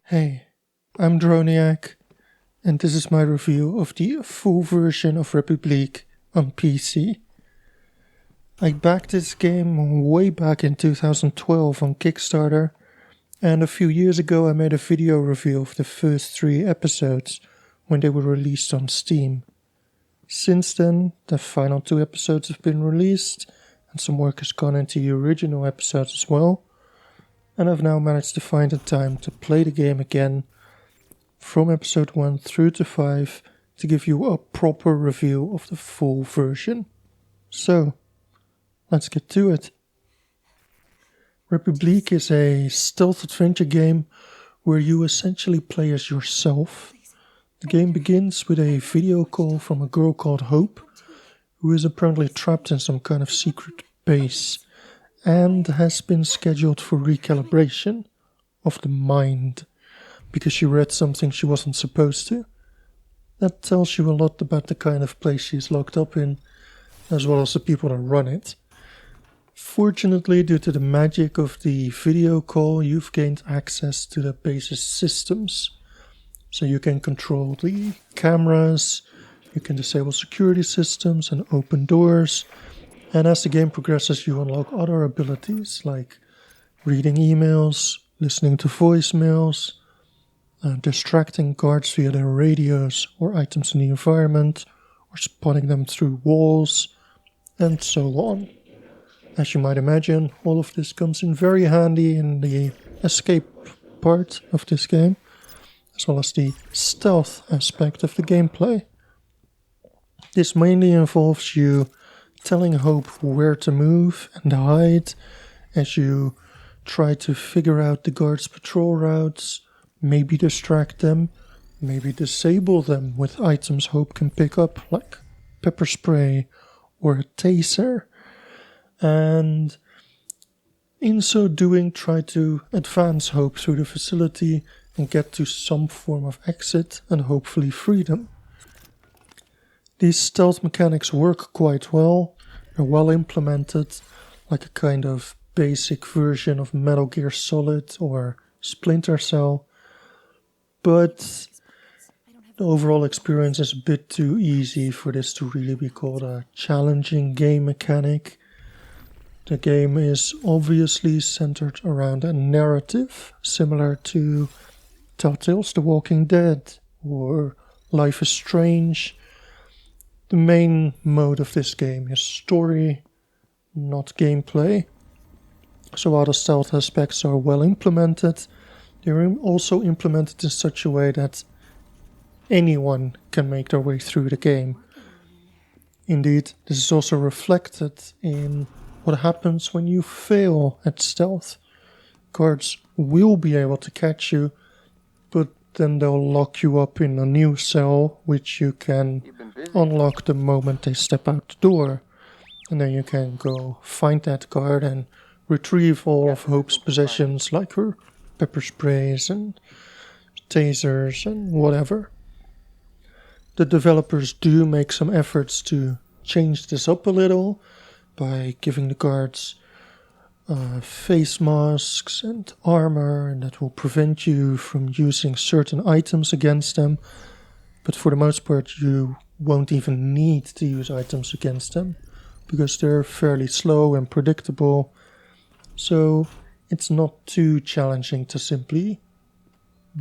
Hey, I'm Droniak, and this is my review of the full version of Republique on PC. I backed this game way back in 2012 on Kickstarter, and a few years ago I made a video review of the first 3 episodes when they were released on Steam. Since then, the final 2 episodes have been released, and some work has gone into the original episodes as well, and I've now managed to find the time to play the game again from episode 1 through to 5 to give you a proper review of the full version. So, let's get to it. Republique is a stealth adventure game where you essentially play as yourself. The game begins with a video call from a girl called Hope, who is apparently trapped in some kind of secret base and has been scheduled for recalibration of the mind because she read something she wasn't supposed to. That tells you a lot about the kind of place she's locked up in, as well as the people that run it. Fortunately, due to the magic of the video call, you've gained access to the base's systems. So you can control the cameras, you can disable security systems and open doors. And as the game progresses, you unlock other abilities like reading emails, listening to voicemails, distracting guards via their radios or items in the environment, or spotting them through walls, and so on. As you might imagine, all of this comes in very handy in the escape part of this game, as well as the stealth aspect of the gameplay. This mainly involves you telling Hope where to move and hide as you try to figure out the guards' patrol routes, maybe distract them, maybe disable them with items Hope can pick up, like pepper spray or a taser, and in so doing try to advance Hope through the facility and get to some form of exit and hopefully freedom. These stealth mechanics work quite well. They're well implemented, like a kind of basic version of Metal Gear Solid or Splinter Cell, but the overall experience is a bit too easy for this to really be called a challenging game mechanic. The game is obviously centered around a narrative, similar to Telltale's The Walking Dead or Life is Strange. The main mode of this game is story, not gameplay. So while the stealth aspects are well implemented, they're also implemented in such a way that anyone can make their way through the game. Indeed, this is also reflected in what happens when you fail at stealth. Guards will be able to catch you, but then they'll lock you up in a new cell, which you can unlock the moment they step out the door. And then you can go find that guard and retrieve all of Hope's possessions, like her pepper sprays and tasers and whatever. The developers do make some efforts to change this up a little by giving the guards face masks and armor, and that will prevent you from using certain items against them. But for the most part, you won't even need to use items against them, because they're fairly slow and predictable. So it's not too challenging to simply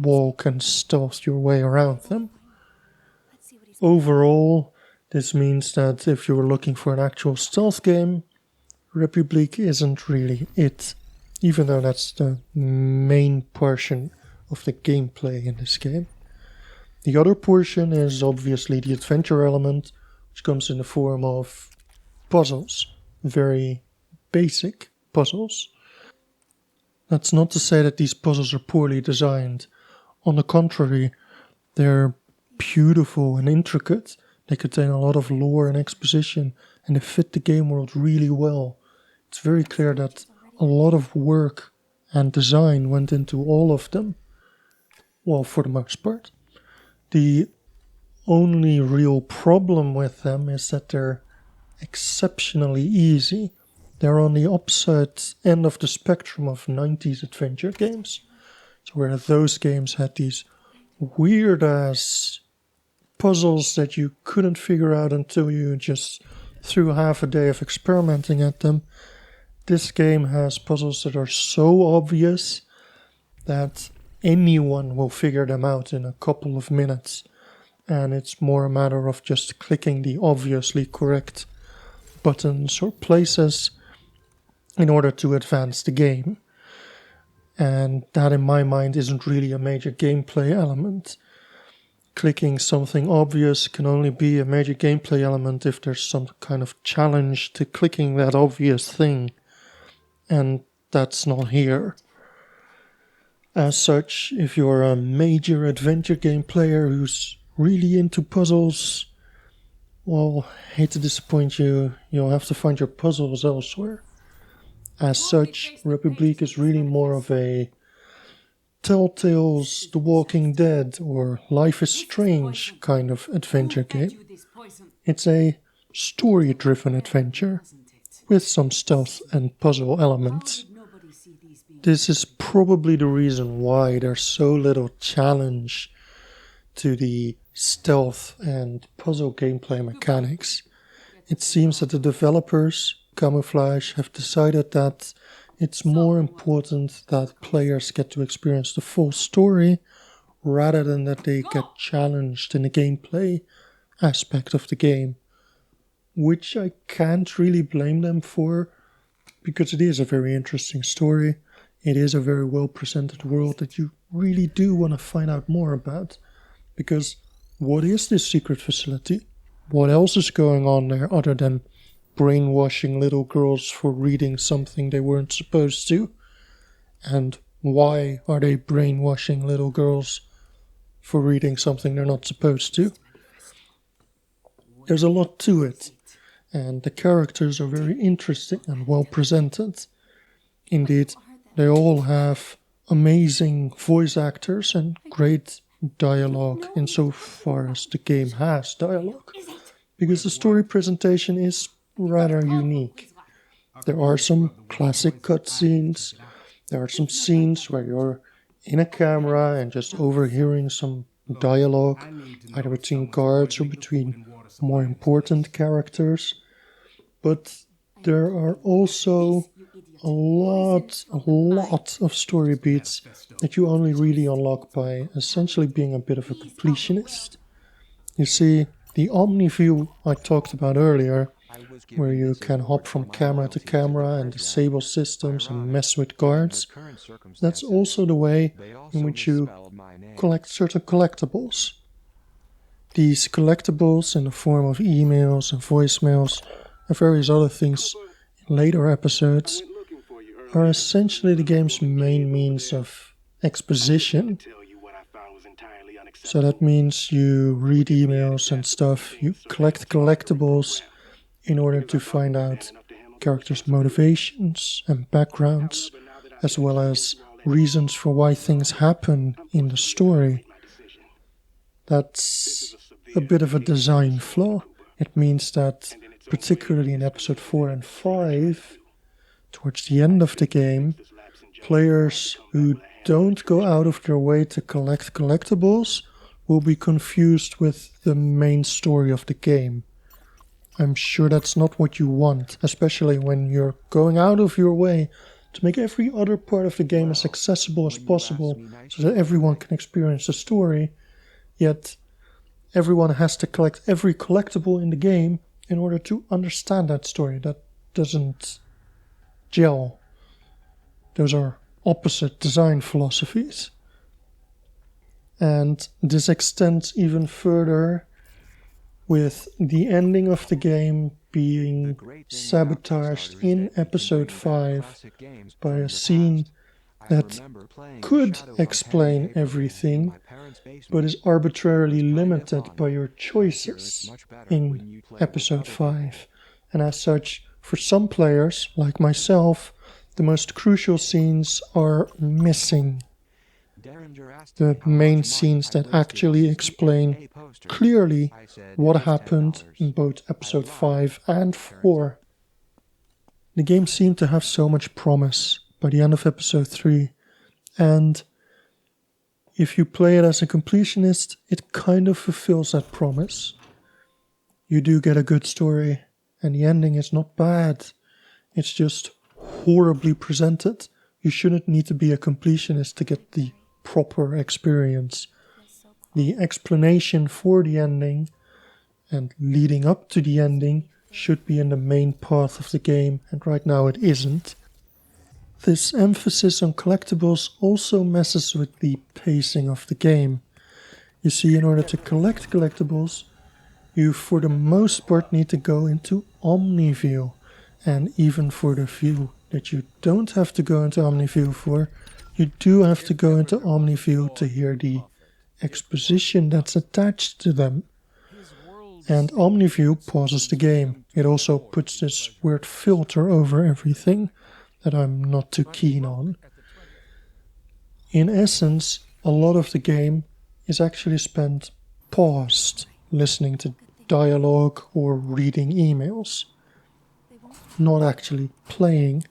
walk and stealth your way around them. Overall, this means that if you're looking for an actual stealth game, Republique isn't really it, even though that's the main portion of the gameplay in this game. The other portion is obviously the adventure element, which comes in the form of puzzles, very basic puzzles. That's not to say that these puzzles are poorly designed. On the contrary, they're beautiful and intricate. They contain a lot of lore and exposition, and they fit the game world really well. It's very clear that a lot of work and design went into all of them. Well, for the most part. The only real problem with them is that they're exceptionally easy. They're on the opposite end of the spectrum of 90s adventure games. So where those games had these weird-ass puzzles that you couldn't figure out until you just threw half a day of experimenting at them, this game has puzzles that are so obvious that anyone will figure them out in a couple of minutes. And it's more a matter of just clicking the obviously correct buttons or places in order to advance the game. And that, in my mind, isn't really a major gameplay element. Clicking something obvious can only be a major gameplay element if there's some kind of challenge to clicking that obvious thing. And that's not here. As such, if you're a major adventure game player who's really into puzzles, well, hate to disappoint you, you'll have to find your puzzles elsewhere. As such, Republique is really more of a Telltale's The Walking Dead or Life is Strange kind of adventure game. It's a story-driven adventure with some stealth and puzzle elements. This is probably the reason why there's so little challenge to the stealth and puzzle gameplay mechanics. It seems that the developers, Camouflage, have decided that it's more important that players get to experience the full story rather than that they get challenged in the gameplay aspect of the game, which I can't really blame them for, because it is a very interesting story. It is a very well presented world that you really do want to find out more about, because what is this secret facility? What else is going on there other than brainwashing little girls for reading something they weren't supposed to? And why are they brainwashing little girls for reading something they're not supposed to? There's a lot to it, and the characters are very interesting and well presented. Indeed, they all have amazing voice actors and great dialogue insofar as the game has dialogue, because the story presentation is rather unique. There are some classic cutscenes, there are some scenes where you're in a camera and just overhearing some dialogue, either between guards or between more important characters, but there are also a lot of story beats that you only really unlock by essentially being a bit of a completionist. You see, the Omni view I talked about earlier, where you can hop from camera to camera and disable systems and mess with guards, that's also the way in which you collect certain collectibles. These collectibles in the form of emails and voicemails and various other things in later episodes are essentially the game's main means of exposition. So that means you read emails and stuff, you collect collectibles in order to find out characters' motivations and backgrounds, as well as reasons for why things happen in the story. That's a bit of a design flaw. It means that, particularly in episode 4 and 5, towards the end of the game, players who don't go out of their way to collect collectibles will be confused with the main story of the game. I'm sure that's not what you want, especially when you're going out of your way to make every other part of the game as accessible as possible so that everyone can experience the story, yet everyone has to collect every collectible in the game in order to understand that story. That doesn't gel. Those are opposite design philosophies. And this extends even further with the ending of the game being sabotaged in episode 5 by a scene that could explain everything, but is arbitrarily limited by your choices in episode 5. And as such, for some players, like myself, the most crucial scenes are missing. The main scenes that actually explain clearly what happened in both episode 5 and 4. The game seemed to have so much promise by the end of episode 3, and If you play it as a completionist, it kind of fulfills that promise. You do get a good story, and the ending is not bad. It's just horribly presented. You shouldn't need to be a completionist to get the proper experience. The explanation for the ending and leading up to the ending should be in the main path of the game, and right now it isn't. This emphasis on collectibles also messes with the pacing of the game. You see, in order to collect collectibles, you for the most part need to go into OmniView. And even for the view that you don't have to go into OmniView for, you do have to go into OmniView to hear the exposition that's attached to them. And OmniView pauses the game. It also puts this weird filter over everything that I'm not too keen on. In essence, a lot of the game is actually spent paused, listening to dialogue or reading emails, not actually playing.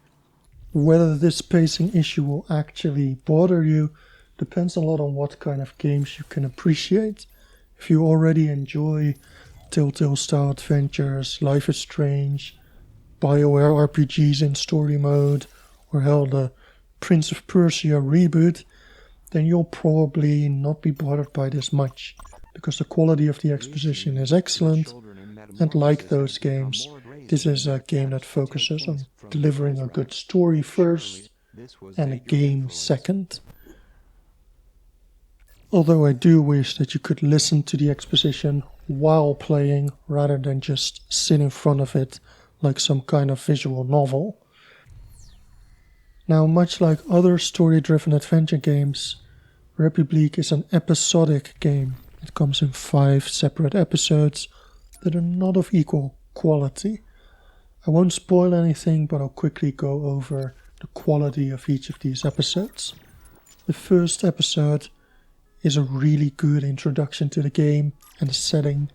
Whether this pacing issue will actually bother you depends a lot on what kind of games you can appreciate. If you already enjoy Telltale-style adventures, Life is Strange, BioWare RPGs in story mode, or hell, the Prince of Persia reboot, then you'll probably not be bothered by this much, because the quality of the exposition is excellent, and like those games, this is a game that focuses on delivering a good story first, and a game second. Although I do wish that you could listen to the exposition while playing, rather than just sit in front of it like some kind of visual novel. Now, much like other story-driven adventure games, Republique is an episodic game. It comes in 5 separate episodes that are not of equal quality. I won't spoil anything, but I'll quickly go over the quality of each of these episodes. The first episode is a really good introduction to the game and the setting,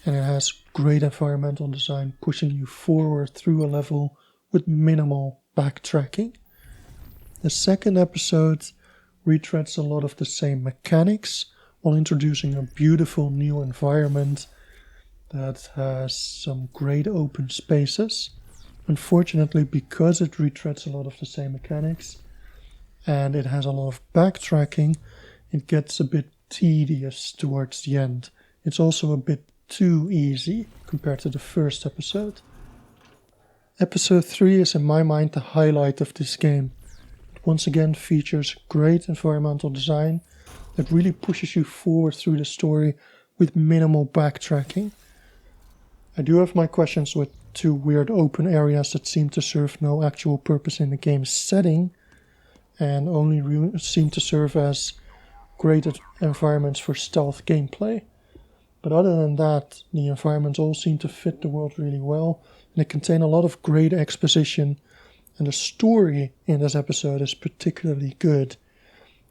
and it has great environmental design pushing you forward through a level with minimal backtracking. The second episode retreads a lot of the same mechanics while introducing a beautiful new environment that has some great open spaces. Unfortunately, because it retreads a lot of the same mechanics and it has a lot of backtracking, it gets a bit tedious towards the end. It's also a bit too easy compared to the first episode. Episode 3 is in my mind the highlight of this game. It once again features great environmental design that really pushes you forward through the story with minimal backtracking. I do have my questions with 2 weird open areas that seem to serve no actual purpose in the game's setting and only seem to serve as great environments for stealth gameplay. But other than that, the environments all seem to fit the world really well, and they contain a lot of great exposition, and the story in this episode is particularly good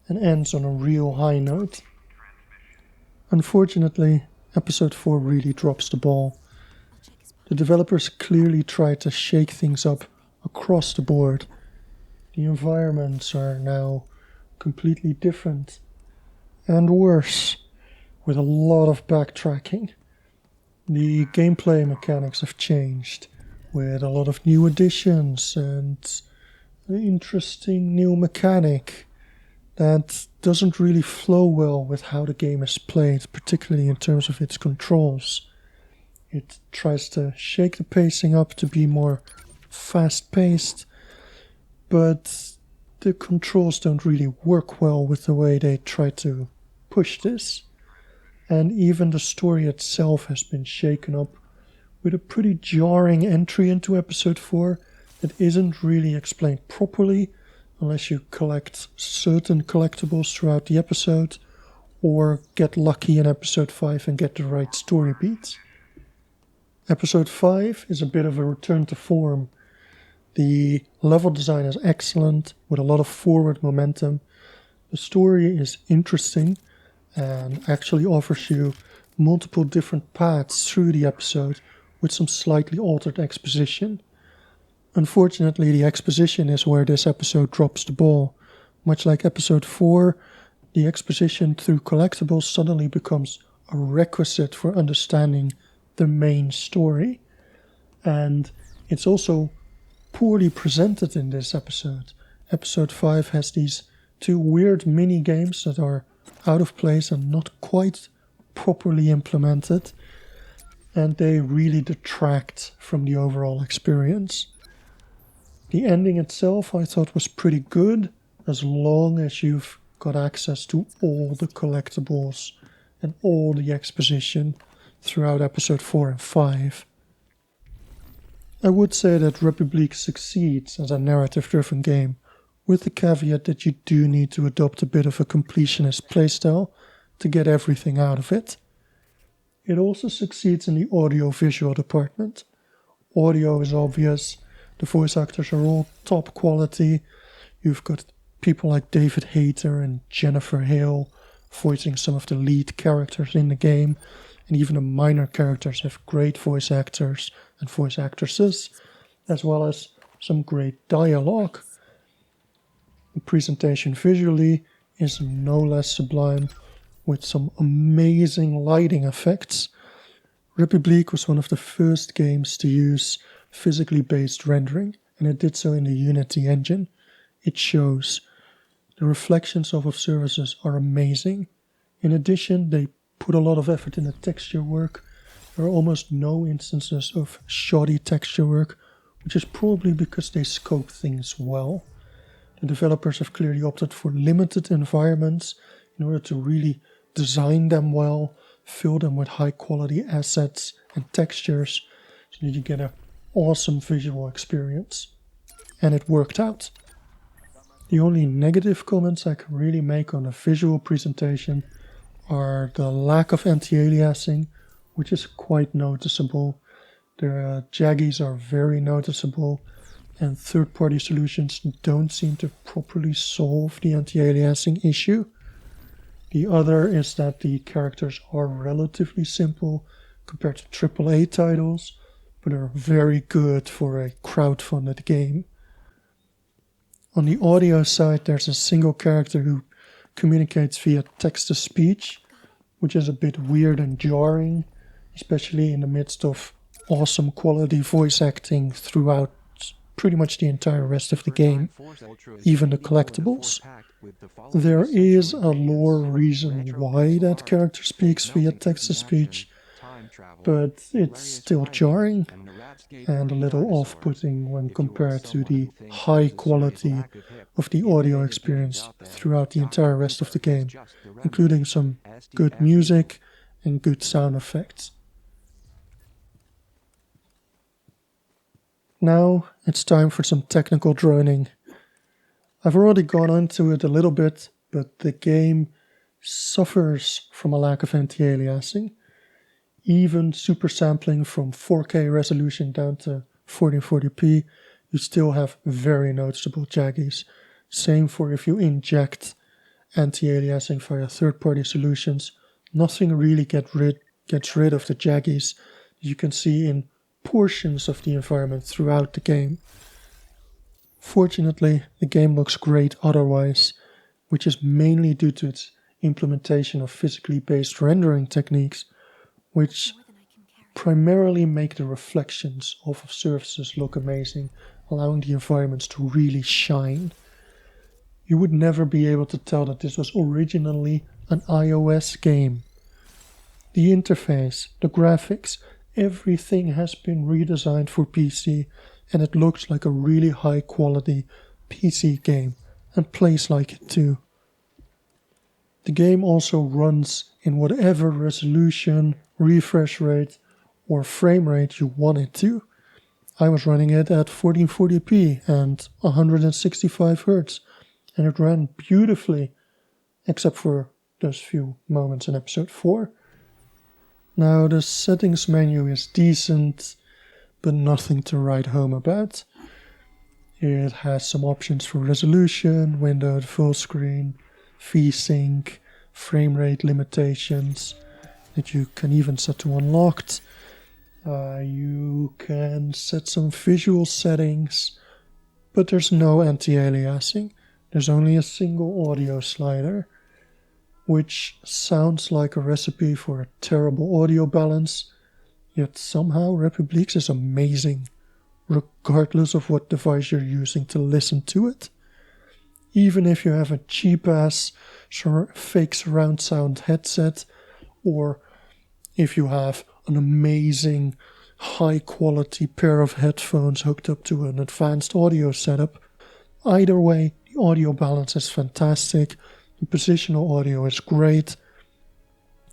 and ends on a real high note. Unfortunately, episode 4 really drops the ball. The developers clearly tried to shake things up across the board. The environments are now completely different and worse, with a lot of backtracking. The gameplay mechanics have changed, with a lot of new additions and an interesting new mechanic that doesn't really flow well with how the game is played, particularly in terms of its controls. It tries to shake the pacing up to be more fast-paced, but the controls don't really work well with the way they try to push this. And even the story itself has been shaken up with a pretty jarring entry into episode 4 that isn't really explained properly unless you collect certain collectibles throughout the episode or get lucky in episode 5 and get the right story beats. Episode 5 is a bit of a return to form. The level design is excellent with a lot of forward momentum. The story is interesting and actually offers you multiple different paths through the episode with some slightly altered exposition. Unfortunately, the exposition is where this episode drops the ball. Much like episode 4, the exposition through collectibles suddenly becomes a requisite for understanding the main story. And it's also poorly presented in this episode. Episode 5 has these 2 weird mini games that are out of place and not quite properly implemented, and they really detract from the overall experience. The ending itself I thought was pretty good, as long as you've got access to all the collectibles and all the exposition throughout episode 4 and 5. I would say that Republique succeeds as a narrative-driven game, with the caveat that you do need to adopt a bit of a completionist playstyle to get everything out of it. It also succeeds in the audiovisual department. Audio is obvious, the voice actors are all top quality. You've got people like David Hayter and Jennifer Hale voicing some of the lead characters in the game, and even the minor characters have great voice actors and voice actresses, as well as some great dialogue. The presentation visually is no less sublime, with some amazing lighting effects. Republique was one of the first games to use physically based rendering, and it did so in the Unity engine. It shows. The reflections of surfaces are amazing. In addition, they put a lot of effort in the texture work. There are almost no instances of shoddy texture work, which is probably because they scope things well. The developers have clearly opted for limited environments in order to really design them well, fill them with high quality assets and textures, so that you get an awesome visual experience. And it worked out. The only negative comments I can really make on the visual presentation are the lack of anti-aliasing, which is quite noticeable. The jaggies are very noticeable, and third-party solutions don't seem to properly solve the anti-aliasing issue. The other is that the characters are relatively simple compared to AAA titles, but are very good for a crowdfunded game. On the audio side, there's a single character who communicates via text-to-speech, which is a bit weird and jarring, especially in the midst of awesome quality voice acting throughout pretty much the entire rest of the game, even the collectibles. There is a lore reason why that character speaks via text-to-speech, but it's still jarring and a little off-putting when compared to the high quality of the audio experience throughout the entire rest of the game, including some good music and good sound effects. Now it's time for some technical droning. I've already gone into it a little bit, but the game suffers from a lack of anti-aliasing. Even super sampling from 4K resolution down to 1440p, you still have very noticeable jaggies. Same for if you inject anti-aliasing via third-party solutions. Nothing really gets rid of the jaggies you can see in portions of the environment throughout the game. Fortunately, the game looks great otherwise, which is mainly due to its implementation of physically based rendering techniques, which primarily make the reflections off of surfaces look amazing, allowing the environments to really shine. You would never be able to tell that this was originally an iOS game. The interface, the graphics, everything has been redesigned for PC, and it looks like a really high quality PC game, and plays like it too. The game also runs in whatever resolution, refresh rate, or frame rate you want it to. I was running it at 1440p and 165 Hz, and it ran beautifully, except for those few moments in episode 4. Now, the settings menu is decent, but nothing to write home about. It has some options for resolution, windowed full screen, VSync, frame rate limitations that you can even set to unlocked. You can set some visual settings, but there's no anti-aliasing. There's only a single audio slider. which sounds like a recipe for a terrible audio balance, yet somehow Republique is amazing, regardless of what device you're using to listen to it. Even if you have a cheap-ass fake surround sound headset, or if you have an amazing high-quality pair of headphones hooked up to an advanced audio setup, either way, the audio balance is fantastic, the positional audio is great,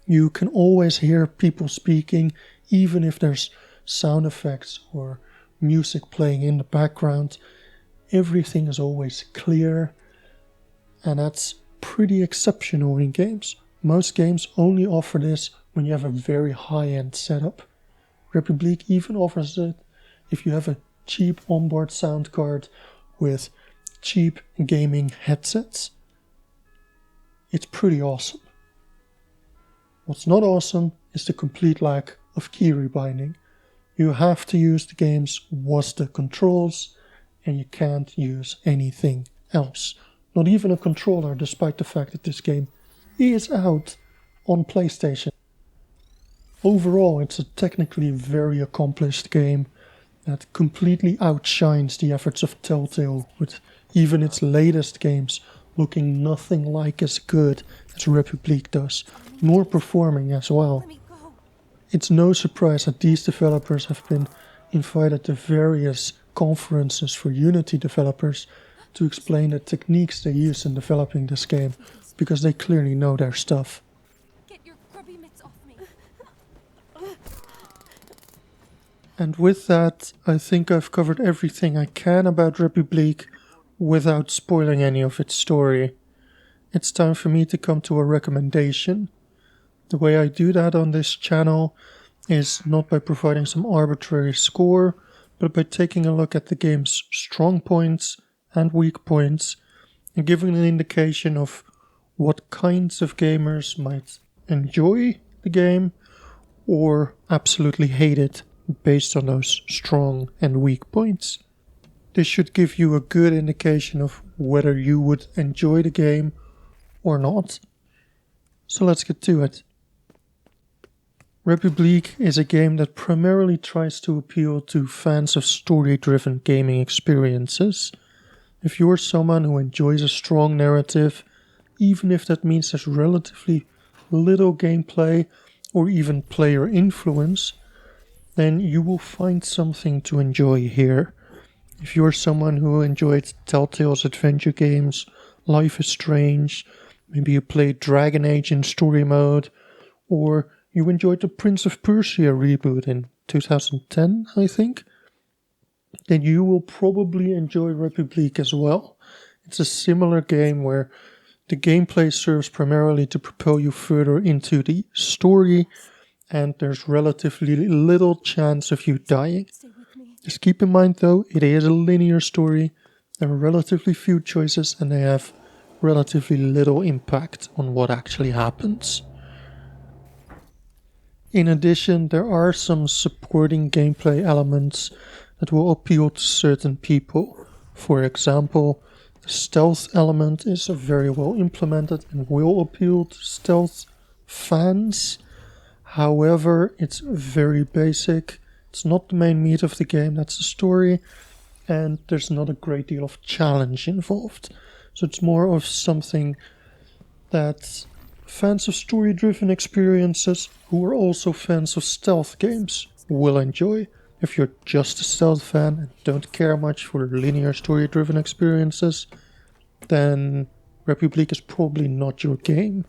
you can always hear people speaking, even if there's sound effects or music playing in the background. Everything is always clear, and that's pretty exceptional in games. Most games only offer this when you have a very high-end setup. Republique even offers it if you have a cheap onboard sound card with cheap gaming headsets. It's pretty awesome. What's not awesome is the complete lack of key rebinding. You have to use the game's WASD controls, and you can't use anything else. Not even a controller, despite the fact that this game is out on PlayStation. Overall, it's a technically very accomplished game that completely outshines the efforts of Telltale, with even its latest games looking nothing like as good as Republique does, nor performing as well. It's no surprise that these developers have been invited to various conferences for Unity developers to explain the techniques they use in developing this game, because they clearly know their stuff. Get your grubby mitts off me. And with that, I think I've covered everything I can about Republique without spoiling any of its story. It's time for me to come to a recommendation. The way I do that on this channel is not by providing some arbitrary score, but by taking a look at the game's strong points and weak points, and giving an indication of what kinds of gamers might enjoy the game or absolutely hate it based on those strong and weak points. This should give you a good indication of whether you would enjoy the game or not. So let's get to it. Republique is a game that primarily tries to appeal to fans of story-driven gaming experiences. If you're someone who enjoys a strong narrative, even if that means there's relatively little gameplay or even player influence, then you will find something to enjoy here. If you're someone who enjoyed Telltale's adventure games, Life is Strange, maybe you played Dragon Age in story mode, or you enjoyed the Prince of Persia reboot in 2010, I think, then you will probably enjoy Republique as well. It's a similar game where the gameplay serves primarily to propel you further into the story, and there's relatively little chance of you dying. Just keep in mind though, it is a linear story, there are relatively few choices, and they have relatively little impact on what actually happens. In addition, there are some supporting gameplay elements that will appeal to certain people. For example, the stealth element is very well implemented and will appeal to stealth fans. However, it's very basic. It's not the main meat of the game, that's the story, and there's not a great deal of challenge involved. So it's more of something that fans of story-driven experiences who are also fans of stealth games will enjoy. If you're just a stealth fan and don't care much for linear story-driven experiences, then Republique is probably not your game.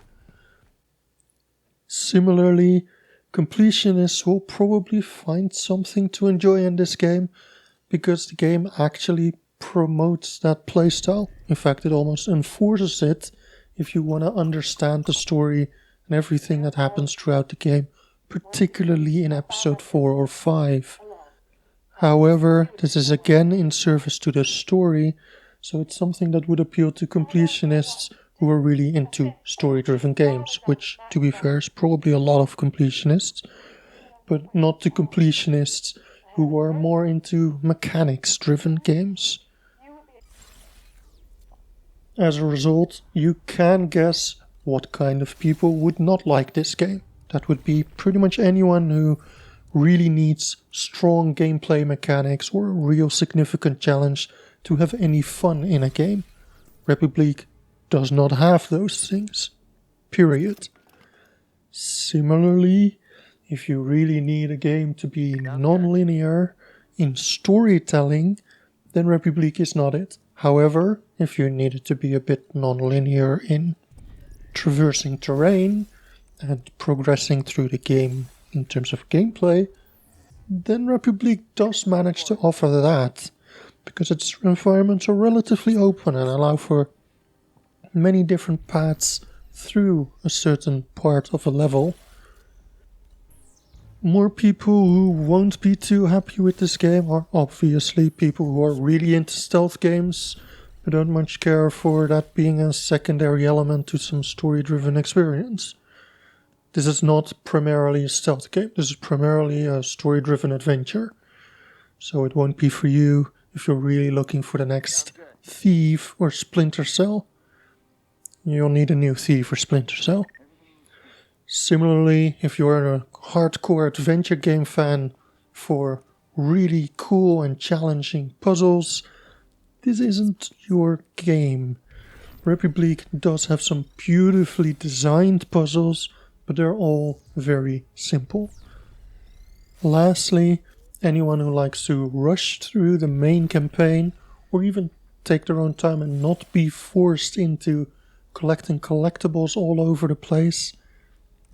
Similarly, completionists will probably find something to enjoy in this game, because the game actually promotes that playstyle. In fact, it almost enforces it if you want to understand the story and everything that happens throughout the game, particularly in episode 4 or 5. However, this is again in service to the story, so it's something that would appeal to completionists who are really into story-driven games, which, to be fair, is probably a lot of completionists, but not to completionists who are more into mechanics-driven games. As a result, you can guess what kind of people would not like this game. That would be pretty much anyone who really needs strong gameplay mechanics or a real significant challenge to have any fun in a game. Republique does not have those things. Period. Similarly, if you really need a game to be non-linear in storytelling, then Republique is not it. However, if you need it to be a bit non-linear in traversing terrain and progressing through the game in terms of gameplay, then Republique does manage to offer that, because its environments are relatively open and allow for many different paths through a certain part of a level. More people who won't be too happy with this game are obviously people who are really into stealth games, but don't much care for that being a secondary element to some story-driven experience. This is not primarily a stealth game, this is primarily a story-driven adventure. So it won't be for you if you're really looking for the next Thief or Splinter Cell. You'll need a new Thief or Splinter Cell. Similarly, if you're a hardcore adventure game fan for really cool and challenging puzzles, this isn't your game. Republique does have some beautifully designed puzzles, but they're all very simple. Lastly, anyone who likes to rush through the main campaign, or even take their own time and not be forced into collecting collectibles all over the place,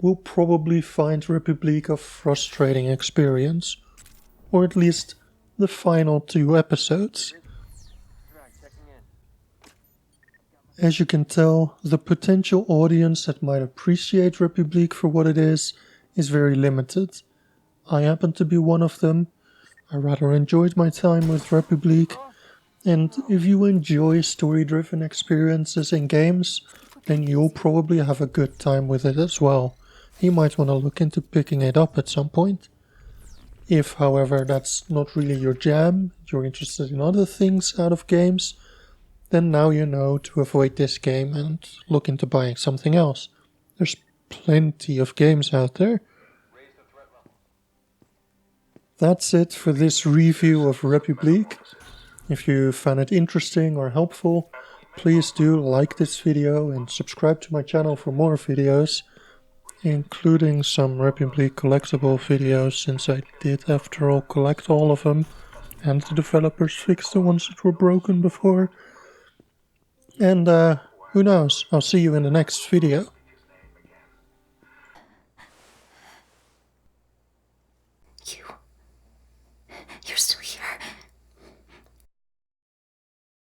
will probably find Republique a frustrating experience, or at least the final 2 episodes. As you can tell, the potential audience that might appreciate Republique for what it is very limited. I happen to be one of them. I rather enjoyed my time with Republique, and if you enjoy story-driven experiences in games, then you'll probably have a good time with it as well. You might want to look into picking it up at some point. If, however, that's not really your jam, you're interested in other things out of games, then now you know to avoid this game and look into buying something else. There's plenty of games out there. That's it for this review of Republique. If you found it interesting or helpful, please do like this video and subscribe to my channel for more videos, including some Republique collectible videos, since I did after all collect all of them, and the developers fixed the ones that were broken before. And who knows, I'll see you in the next video.